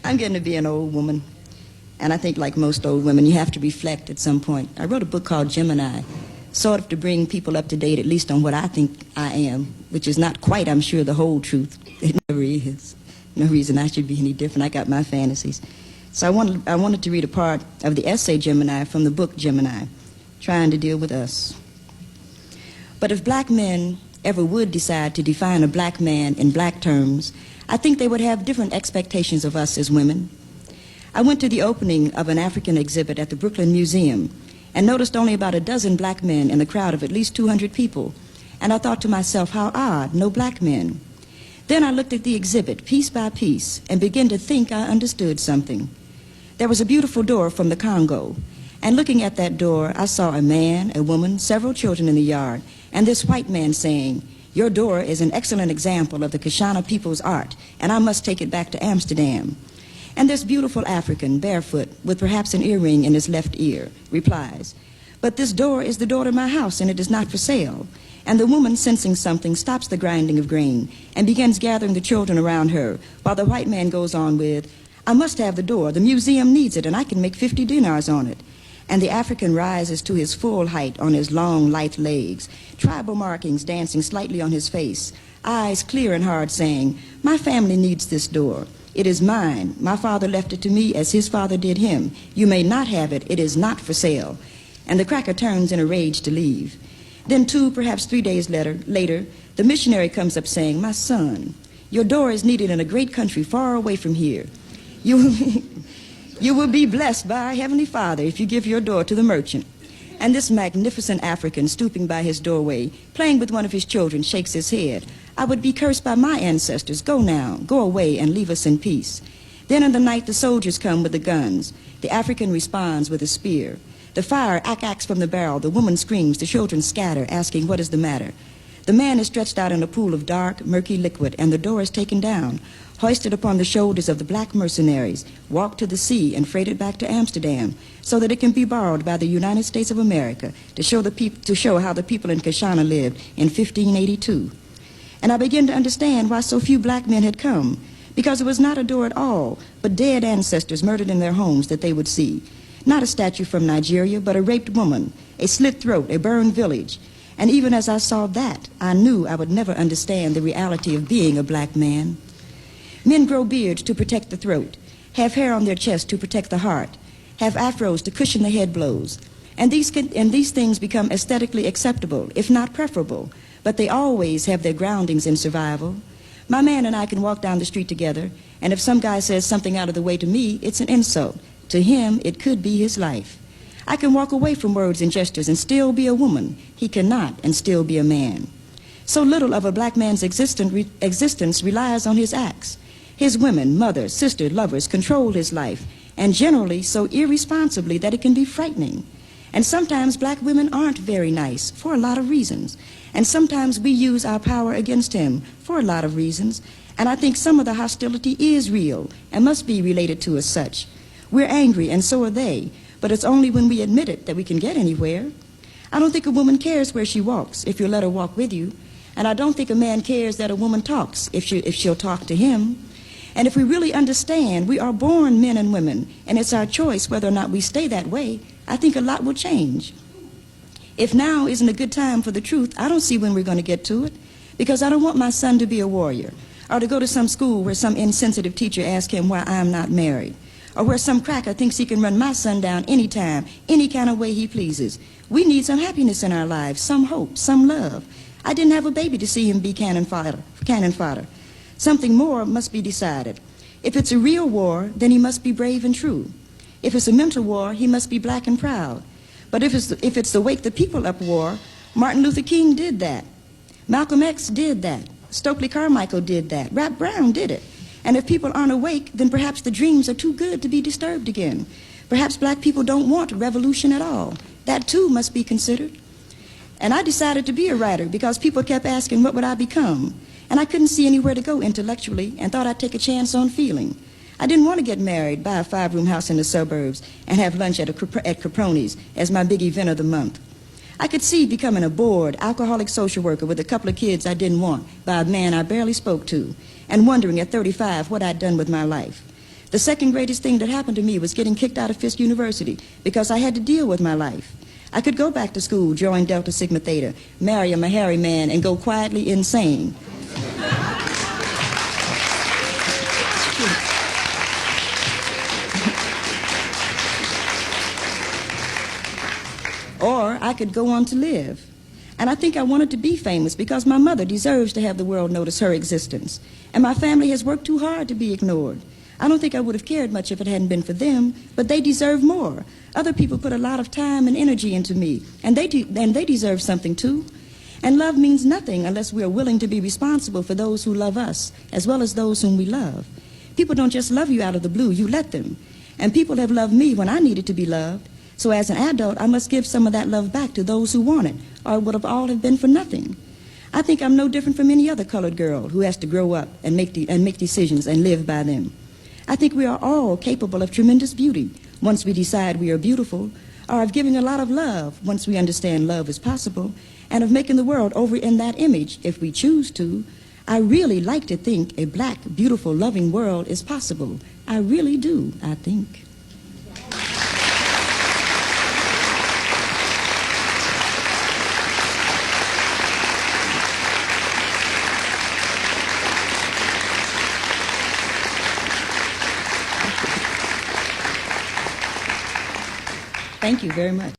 I'm getting to be an old woman, and I think like most old women, you have to reflect at some point. I wrote a book called Gemini, sort of to bring people up to date, at least on what I think I am, which is not quite, I'm sure, the whole truth. It never is. No reason I should be any different. I got my fantasies. So I wanted to read a part of the essay Gemini from the book Gemini, trying to deal with us. But if black men ever would decide to define a black man in black terms, I think they would have different expectations of us as women. I went to the opening of an African exhibit at the Brooklyn Museum and noticed only about a dozen black men in a crowd of at least 200 people. And I thought to myself, how odd, no black men. Then I looked at the exhibit piece by piece and began to think I understood something. There was a beautiful door from the Congo, and looking at that door, I saw a man, a woman, several children in the yard, and this white man saying, "Your door is an excellent example of the Kashana people's art, and I must take it back to Amsterdam." And this beautiful African, barefoot, with perhaps an earring in his left ear, replies, "But this door is the door to my house, and it is not for sale." And the woman, sensing something, stops the grinding of grain and begins gathering the children around her, while the white man goes on with, "I must have the door. The museum needs it, and I can make 50 dinars on it." And the African rises to his full height on his long, lithe legs, tribal markings dancing slightly on his face, eyes clear and hard, saying, "My family needs this door. It is mine. My father left it to me as his father did him. You may not have it. It is not for sale." And the cracker turns in a rage to leave. Then 2, perhaps 3 days later, the missionary comes up saying, "My son, your door is needed in a great country far away from here. You will be blessed by our Heavenly Father if you give your door to the merchant." And this magnificent African, stooping by his doorway, playing with one of his children, shakes his head. "I would be cursed by my ancestors. Go now, go away and leave us in peace." Then in the night the soldiers come with the guns. The African responds with a spear. The fire acts from the barrel. The woman screams. The children scatter, asking what is the matter. The man is stretched out in a pool of dark, murky liquid, and the door is taken down, hoisted upon the shoulders of the black mercenaries, walked to the sea, and freighted back to Amsterdam, so that it can be borrowed by the United States of America to show how the people in Kashana lived in 1582. And I began to understand why so few black men had come, because it was not a door at all, but dead ancestors murdered in their homes that they would see. Not a statue from Nigeria, but a raped woman, a slit throat, a burned village. And even as I saw that, I knew I would never understand the reality of being a black man. Men grow beards to protect the throat, have hair on their chest to protect the heart, have afros to cushion the head blows. And these things become aesthetically acceptable, if not preferable, but they always have their groundings in survival. My man and I can walk down the street together, and if some guy says something out of the way to me, it's an insult. To him, it could be his life. I can walk away from words and gestures and still be a woman. He cannot and still be a man. So little of a black man's existence relies on his acts. His women, mothers, sisters, lovers control his life, and generally so irresponsibly that it can be frightening. And sometimes black women aren't very nice for a lot of reasons. And sometimes we use our power against him for a lot of reasons. And I think some of the hostility is real and must be related to as such. We're angry, and so are they, but it's only when we admit it that we can get anywhere. I don't think a woman cares where she walks if you let her walk with you, and I don't think a man cares that a woman talks if she'll talk to him. And if we really understand we are born men and women, and it's our choice whether or not we stay that way, I think a lot will change. If now isn't a good time for the truth, I don't see when we're going to get to it, because I don't want my son to be a warrior, or to go to some school where some insensitive teacher asks him why I'm not married, or where some cracker thinks he can run my son down anytime, any kind of way he pleases. We need some happiness in our lives, some hope, some love. I didn't have a baby to see him be cannon fodder. Something more must be decided. If it's a real war, then he must be brave and true. If it's a mental war, he must be black and proud. But if it's the wake the people up war, Martin Luther King did that. Malcolm X did that. Stokely Carmichael did that. Rap Brown did it. And if people aren't awake, then perhaps the dreams are too good to be disturbed again. Perhaps black people don't want revolution at all. That too must be considered. And I decided to be a writer because people kept asking what would I become. And I couldn't see anywhere to go intellectually and thought I'd take a chance on feeling. I didn't want to get married, buy a 5-room house in the suburbs, and have lunch at Caproni's as my big event of the month. I could see becoming a bored, alcoholic social worker with a couple of kids I didn't want by a man I barely spoke to, and wondering at 35 what I'd done with my life. The second greatest thing that happened to me was getting kicked out of Fisk University because I had to deal with my life. I could go back to school, join Delta Sigma Theta, marry a Mahari man, and go quietly insane. Or I could go on to live. And I think I wanted to be famous because my mother deserves to have the world notice her existence. And my family has worked too hard to be ignored. I don't think I would have cared much if it hadn't been for them, but they deserve more. Other people put a lot of time and energy into me, and they deserve something too. And love means nothing unless we are willing to be responsible for those who love us, as well as those whom we love. People don't just love you out of the blue, you let them. And people have loved me when I needed to be loved. So as an adult, I must give some of that love back to those who want it, or it would have all have been for nothing. I think I'm no different from any other colored girl who has to grow up and make decisions and live by them. I think we are all capable of tremendous beauty once we decide we are beautiful, or of giving a lot of love once we understand love is possible, and of making the world over in that image if we choose to. I really like to think a black, beautiful, loving world is possible. I really do, I think. Thank you very much.